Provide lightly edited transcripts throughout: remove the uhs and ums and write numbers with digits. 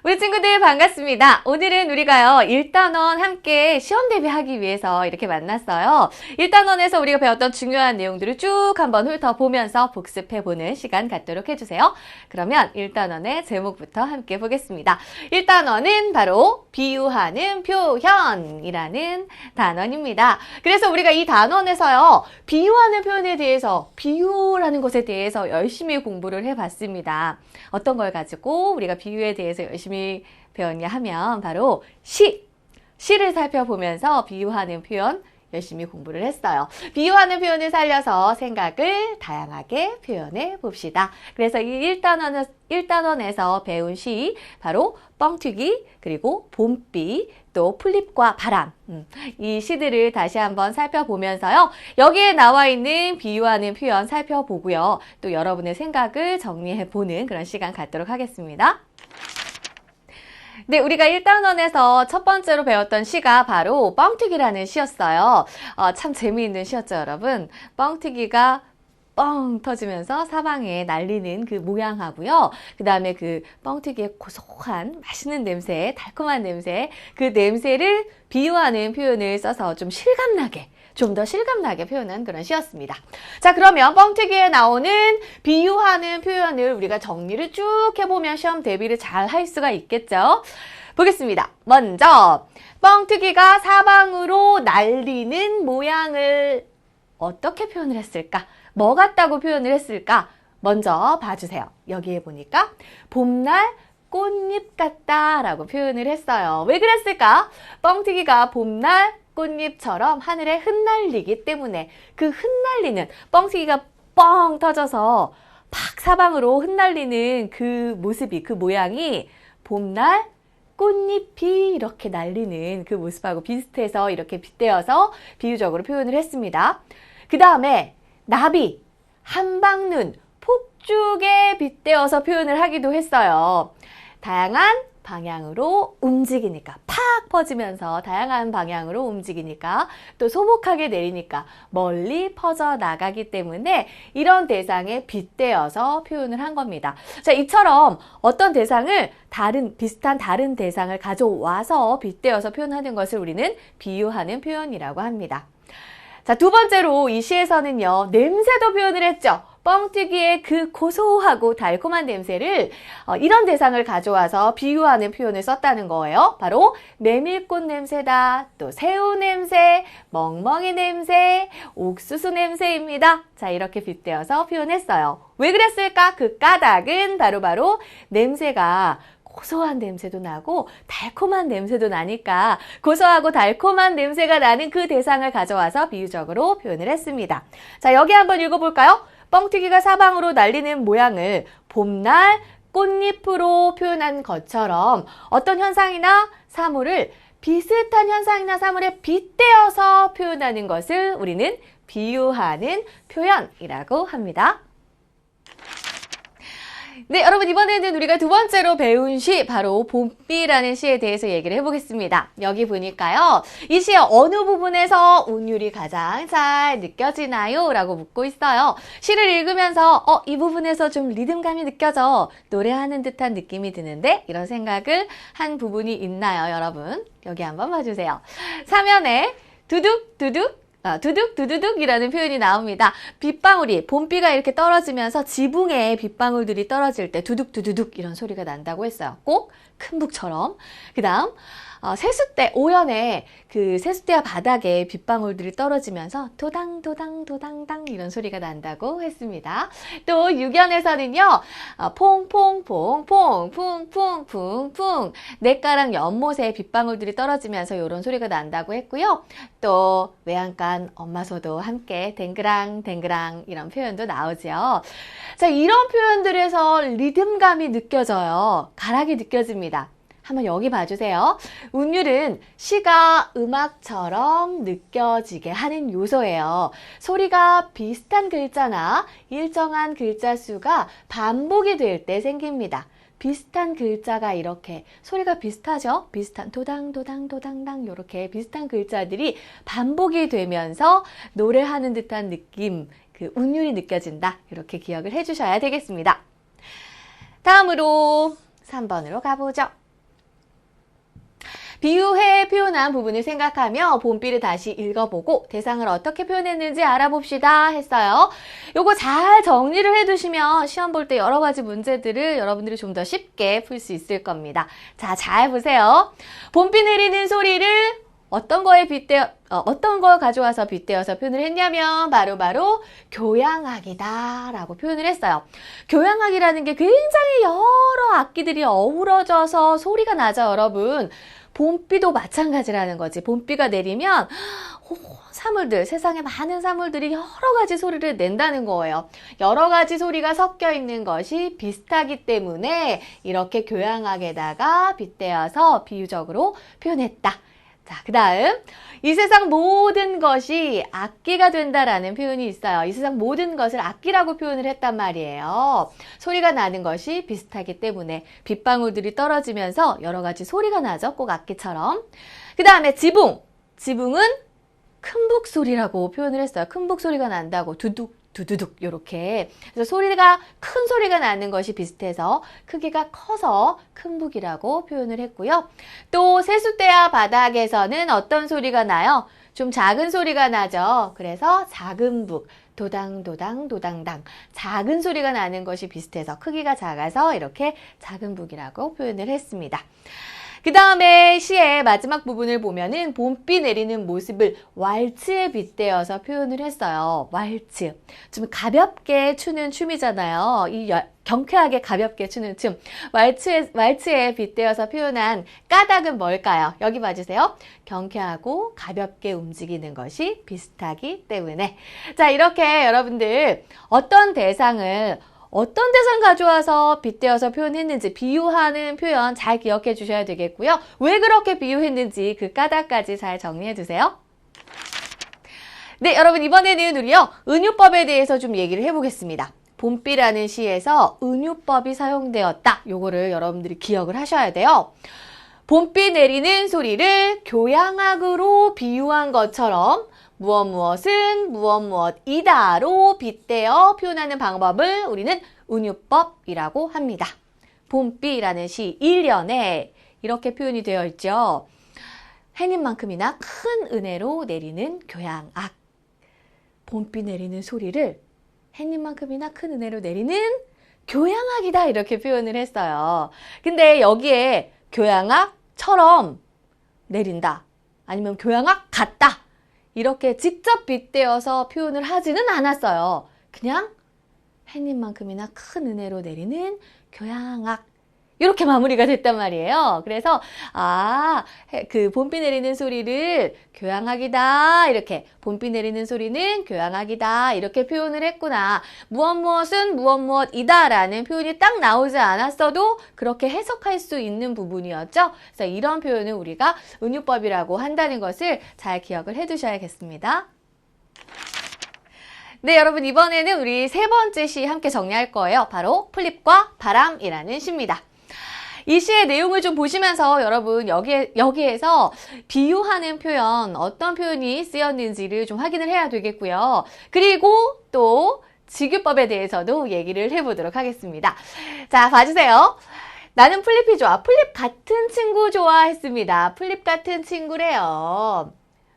우리 친구들 반갑습니다. 오늘은 우리가요 1단원 함께 시험 대비하기 위해서 이렇게 만났어요. 1단원에서 우리가 배웠던 중요한 내용들을 쭉 한번 훑어보면서 복습해보는 시간 갖도록 해주세요. 그러면 1단원의 제목부터 함께 보겠습니다. 1단원은 바로 비유하는 표현이라는 단원입니다. 그래서 우리가 이 단원에서요 비유하는 표현에 대해서, 비유라는 것에 대해서 열심히 공부를 해봤습니다. 어떤 걸 가지고 우리가 비유에 대해서 열심히 배웠냐 하면 바로 시를 살펴보면서 비유하는 표현 열심히 공부를 했어요. 비유하는 표현을 살려서 생각을 다양하게 표현해 봅시다. 그래서 이 1단원에서 배운 시 바로 뻥튀기, 그리고 봄비, 또 풀잎과 바람, 이 시들을 다시 한번 살펴보면서요. 여기에 나와 있는 비유하는 표현 살펴보고요. 또 여러분의 생각을 정리해보는 그런 시간 갖도록 하겠습니다. 네, 우리가 1단원에서 첫 번째로 배웠던 시가 바로 뻥튀기라는 시였어요. 참 재미있는 시였죠, 여러분. 뻥튀기가 뻥 터지면서 사방에 날리는 그 모양하고요. 그 다음에 그 뻥튀기의 고소한 맛있는 냄새, 달콤한 냄새, 그 냄새를 비유하는 표현을 써서 좀 더 실감나게 표현한 그런 시였습니다. 자, 그러면 뻥튀기에 나오는 비유하는 표현을 우리가 정리를 쭉 해보면 시험 대비를 잘 할 수가 있겠죠. 보겠습니다. 먼저 뻥튀기가 사방으로 날리는 모양을 어떻게 표현을 했을까? 뭐 같다고 표현을 했을까? 먼저 봐주세요. 여기에 보니까 봄날 꽃잎 같다 라고 표현을 했어요. 왜 그랬을까? 뻥튀기가 봄날 꽃잎처럼 하늘에 흩날리기 때문에 그 흩날리는, 뻥튀기가 뻥 터져서 팍 사방으로 흩날리는 그 모습이, 그 모양이 봄날 꽃잎이 이렇게 날리는 그 모습하고 비슷해서 이렇게 빗대어서 비유적으로 표현을 했습니다. 그 다음에 나비, 한방눈, 폭죽에 빗대어서 표현을 하기도 했어요. 다양한 방향으로 움직이니까, 팍 퍼지면서 다양한 방향으로 움직이니까, 또 소복하게 내리니까 멀리 퍼져 나가기 때문에 이런 대상에 빗대어서 표현을 한 겁니다. 자, 이처럼 어떤 대상을 비슷한 다른 대상을 가져와서 빗대어서 표현하는 것을 우리는 비유하는 표현이라고 합니다. 자, 두 번째로 이 시에서는요, 냄새도 표현을 했죠. 뻥튀기의 그 고소하고 달콤한 냄새를 이런 대상을 가져와서 비유하는 표현을 썼다는 거예요. 바로 메밀꽃 냄새다, 또 새우 냄새, 멍멍이 냄새, 옥수수 냄새입니다. 자, 이렇게 빗대어서 표현했어요. 왜 그랬을까? 그 까닭은 바로 냄새가 고소한 냄새도 나고 달콤한 냄새도 나니까 고소하고 달콤한 냄새가 나는 그 대상을 가져와서 비유적으로 표현을 했습니다. 자, 여기 한번 읽어볼까요? 뻥튀기가 사방으로 날리는 모양을 봄날 꽃잎으로 표현한 것처럼 어떤 현상이나 사물을 비슷한 현상이나 사물에 빗대어서 표현하는 것을 우리는 비유하는 표현이라고 합니다. 네, 여러분, 이번에는 우리가 두 번째로 배운 시, 바로 봄비라는 시에 대해서 얘기를 해보겠습니다. 여기 보니까요, 이 시의 어느 부분에서 운율이 가장 잘 느껴지나요? 라고 묻고 있어요. 시를 읽으면서 이 부분에서 좀 리듬감이 느껴져, 노래하는 듯한 느낌이 드는데, 이런 생각을 한 부분이 있나요, 여러분? 여기 한번 봐주세요. 사면에 두둑두둑이라는 표현이 나옵니다. 빗방울이, 봄비가 이렇게 떨어지면서 지붕에 빗방울들이 떨어질 때 두둑두둑 이런 소리가 난다고 했어요. 꼭 큰 북처럼. 그 다음 세숫대, 오연에 그 세숫대와 바닥에 빗방울들이 떨어지면서 도당도당도당당 이런 소리가 난다고 했습니다. 또 육연에서는요, 퐁퐁퐁퐁 냇가랑 연못에 빗방울들이 떨어지면서 이런 소리가 난다고 했고요. 또 외양간 엄마소도 함께 댕그랑 이런 표현도 나오죠. 자, 이런 표현들에서 리듬감이 느껴져요. 가락이 느껴집니다. 한번 여기 봐주세요. 운율은 시가 음악처럼 느껴지게 하는 요소예요. 소리가 비슷한 글자나 일정한 글자 수가 반복이 될 때 생깁니다. 비슷한 글자가 이렇게 소리가 비슷하죠? 비슷한 도당도당도당당 이렇게 비슷한 글자들이 반복이 되면서 노래하는 듯한 느낌, 그 운율이 느껴진다. 이렇게 기억을 해주셔야 되겠습니다. 다음으로 3번으로 가보죠. 비유해 표현한 부분을 생각하며 봄비를 다시 읽어보고 대상을 어떻게 표현했는지 알아봅시다 했어요. 요거 잘 정리를 해두시면 시험 볼 때 여러 가지 문제들을 여러분들이 좀 더 쉽게 풀 수 있을 겁니다. 자, 잘 보세요. 봄비 내리는 소리를 어떤 걸 가져와서 빗대어서 표현을 했냐면 바로 교향악이다라고 표현을 했어요. 교향악이라는 게 굉장히 여러 악기들이 어우러져서 소리가 나죠, 여러분. 봄비도 마찬가지라는 거지. 봄비가 내리면 사물들, 세상에 많은 사물들이 여러 가지 소리를 낸다는 거예요. 여러 가지 소리가 섞여 있는 것이 비슷하기 때문에 이렇게 교향악에다가 빗대어서 비유적으로 표현했다. 자, 그 다음 이 세상 모든 것이 악기가 된다라는 표현이 있어요. 이 세상 모든 것을 악기라고 표현을 했단 말이에요. 소리가 나는 것이 비슷하기 때문에 빗방울들이 떨어지면서 여러 가지 소리가 나죠. 꼭 악기처럼. 그 다음에 지붕. 지붕은 큰 북소리라고 표현을 했어요. 큰 북소리가 난다고 두둑 두두둑 요렇게. 그래서 큰 소리가 나는 것이 비슷해서 크기가 커서 큰 북이라고 표현을 했고요. 또 세숫대야 바닥에서는 어떤 소리가 나요? 좀 작은 소리가 나죠. 그래서 작은 북, 도당도당 도당당. 작은 소리가 나는 것이 비슷해서 크기가 작아서 이렇게 작은 북이라고 표현을 했습니다. 그 다음에 시의 마지막 부분을 보면은 봄비 내리는 모습을 왈츠에 빗대어서 표현을 했어요. 왈츠. 좀 가볍게 추는 춤이잖아요. 경쾌하게 가볍게 추는 춤. 왈츠에 빗대어서 표현한 까닭은 뭘까요? 여기 봐주세요. 경쾌하고 가볍게 움직이는 것이 비슷하기 때문에. 자, 이렇게 여러분들 어떤 대상 가져와서 빗대어서 표현했는지 비유하는 표현 잘 기억해 주셔야 되겠고요. 왜 그렇게 비유했는지 그 까닭까지 잘 정리해 두세요. 네, 여러분 이번에는 우리요 은유법에 대해서 좀 얘기를 해보겠습니다. 봄비라는 시에서 은유법이 사용되었다. 요거를 여러분들이 기억을 하셔야 돼요. 봄비 내리는 소리를 교향악으로 비유한 것처럼 무엇은 무엇이다로 빗대어 표현하는 방법을 우리는 은유법이라고 합니다. 봄비라는 시 1년에 이렇게 표현이 되어 있죠. 해님만큼이나 큰 은혜로 내리는 교향악. 봄비 내리는 소리를 해님만큼이나 큰 은혜로 내리는 교향악이다 이렇게 표현을 했어요. 근데 여기에 교향악처럼 내린다. 아니면 교향악 같다. 이렇게 직접 빗대어서 표현을 하지는 않았어요. 그냥 해님만큼이나 큰 은혜로 내리는 교향악. 이렇게 마무리가 됐단 말이에요. 그래서 그 봄비 내리는 소리를 교향악이다. 이렇게 봄비 내리는 소리는 교향악이다. 이렇게 표현을 했구나. 무엇은 무엇이다라는 표현이 딱 나오지 않았어도 그렇게 해석할 수 있는 부분이었죠. 그래서 이런 표현을 우리가 은유법이라고 한다는 것을 잘 기억을 해두셔야겠습니다. 네, 여러분 이번에는 우리 세 번째 시 함께 정리할 거예요. 바로 풀잎과 바람이라는 시입니다. 이 시의 내용을 좀 보시면서 여러분 여기에서 비유하는 표현, 어떤 표현이 쓰였는지를 좀 확인을 해야 되겠고요. 그리고 또 직유법에 대해서도 얘기를 해보도록 하겠습니다. 자, 봐주세요. 나는 풀잎이 좋아. 풀잎 같은 친구 좋아했습니다. 풀잎 같은 친구래요.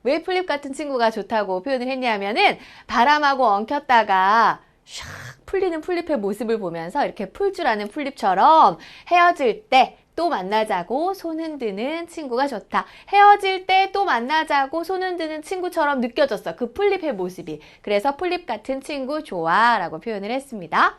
왜 풀잎 같은 친구가 좋다고 표현을 했냐면은 바람하고 엉켰다가 샥 풀리는 풀잎의 모습을 보면서 이렇게 풀 줄 아는 풀잎처럼 헤어질 때 또 만나자고 손 흔드는 친구가 좋다. 헤어질 때 또 만나자고 손 흔드는 친구처럼 느껴졌어. 그 풀잎의 모습이. 그래서 풀잎 같은 친구 좋아 라고 표현을 했습니다.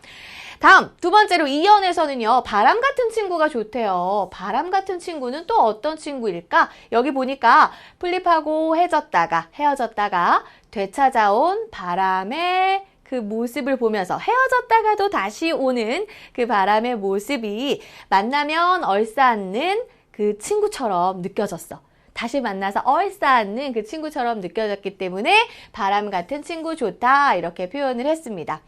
다음 두 번째로 이연에서는요. 바람 같은 친구가 좋대요. 바람 같은 친구는 또 어떤 친구일까? 여기 보니까 풀잎하고 헤어졌다가 되찾아온 바람의 그 모습을 보면서 헤어졌다가도 다시 오는 그 바람의 모습이 만나면 얼싸안는 그 친구처럼 느껴졌어. 다시 만나서 얼싸안는 그 친구처럼 느껴졌기 때문에 바람 같은 친구 좋다 이렇게 표현을 했습니다.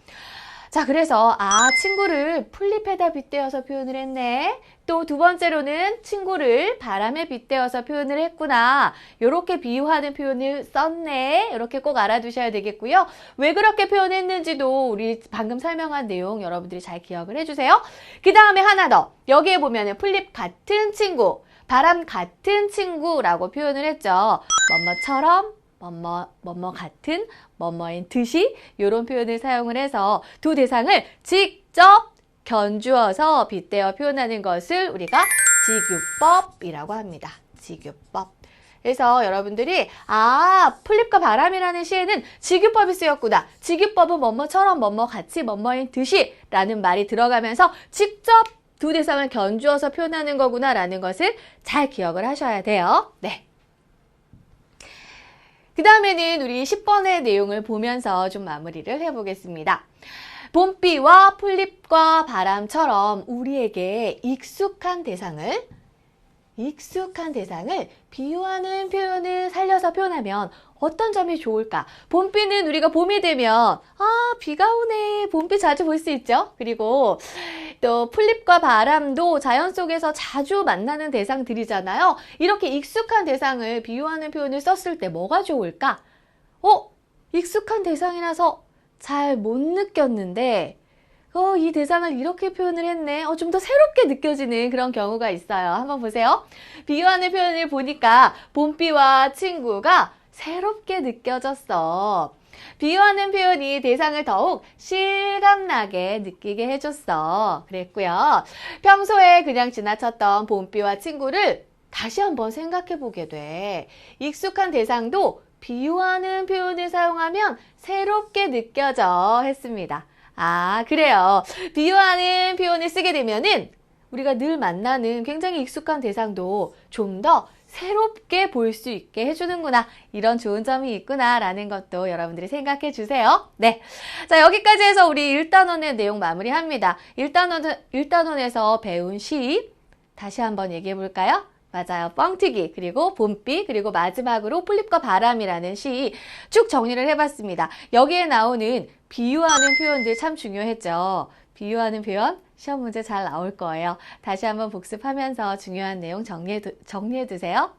자, 그래서 친구를 풀잎에다 빗대어서 표현을 했네. 또 두 번째로는 친구를 바람에 빗대어서 표현을 했구나. 이렇게 비유하는 표현을 썼네. 이렇게 꼭 알아두셔야 되겠고요. 왜 그렇게 표현했는지도 우리 방금 설명한 내용 여러분들이 잘 기억을 해주세요. 그 다음에 하나 더. 여기에 보면은 풀잎 같은 친구, 바람 같은 친구라고 표현을 했죠. 뭐뭐처럼, 뭐뭐 같은, 뭐뭐인 듯이 이런 표현을 사용을 해서 두 대상을 직접 견주어서 빗대어 표현하는 것을 우리가 직유법이라고 합니다. 직유법. 그래서 여러분들이 풀립과 바람이라는 시에는 직유법이 쓰였구나. 직유법은 뭐뭐처럼 뭐뭐 같이 뭐뭐인 듯이 라는 말이 들어가면서 직접 두 대상을 견주어서 표현하는 거구나 라는 것을 잘 기억을 하셔야 돼요. 네. 그 다음에는 우리 10번의 내용을 보면서 좀 마무리를 해보겠습니다. 봄비와 풀잎과 바람처럼 우리에게 익숙한 대상을 비유하는 표현을 살려서 표현하면 어떤 점이 좋을까? 봄비는 우리가 봄이 되면 비가 오네. 봄비 자주 볼 수 있죠? 그리고 또 풀잎과 바람도 자연 속에서 자주 만나는 대상들이잖아요. 이렇게 익숙한 대상을 비유하는 표현을 썼을 때 뭐가 좋을까? 익숙한 대상이라서 잘 못 느꼈는데 이 대상을 이렇게 표현을 했네. 좀 더 새롭게 느껴지는 그런 경우가 있어요. 한번 보세요. 비유하는 표현을 보니까 봄비와 친구가 새롭게 느껴졌어. 비유하는 표현이 대상을 더욱 실감나게 느끼게 해줬어. 그랬고요. 평소에 그냥 지나쳤던 봄비와 친구를 다시 한번 생각해 보게 돼. 익숙한 대상도 비유하는 표현을 사용하면 새롭게 느껴져 했습니다. 그래요. 비유하는 표현을 쓰게 되면은 우리가 늘 만나는 굉장히 익숙한 대상도 좀 더 새롭게 볼 수 있게 해주는구나. 이런 좋은 점이 있구나. 라는 것도 여러분들이 생각해 주세요. 네. 자, 여기까지 해서 우리 1단원의 내용 마무리합니다. 1단원에서 배운 시 다시 한번 얘기해 볼까요? 맞아요. 뻥튀기, 그리고 봄비, 그리고 마지막으로 풀잎과 바람이라는 시 쭉 정리를 해봤습니다. 여기에 나오는 비유하는 표현들 참 중요했죠. 비유하는 표현 시험 문제 잘 나올 거예요. 다시 한번 복습하면서 중요한 내용 정리해 두세요.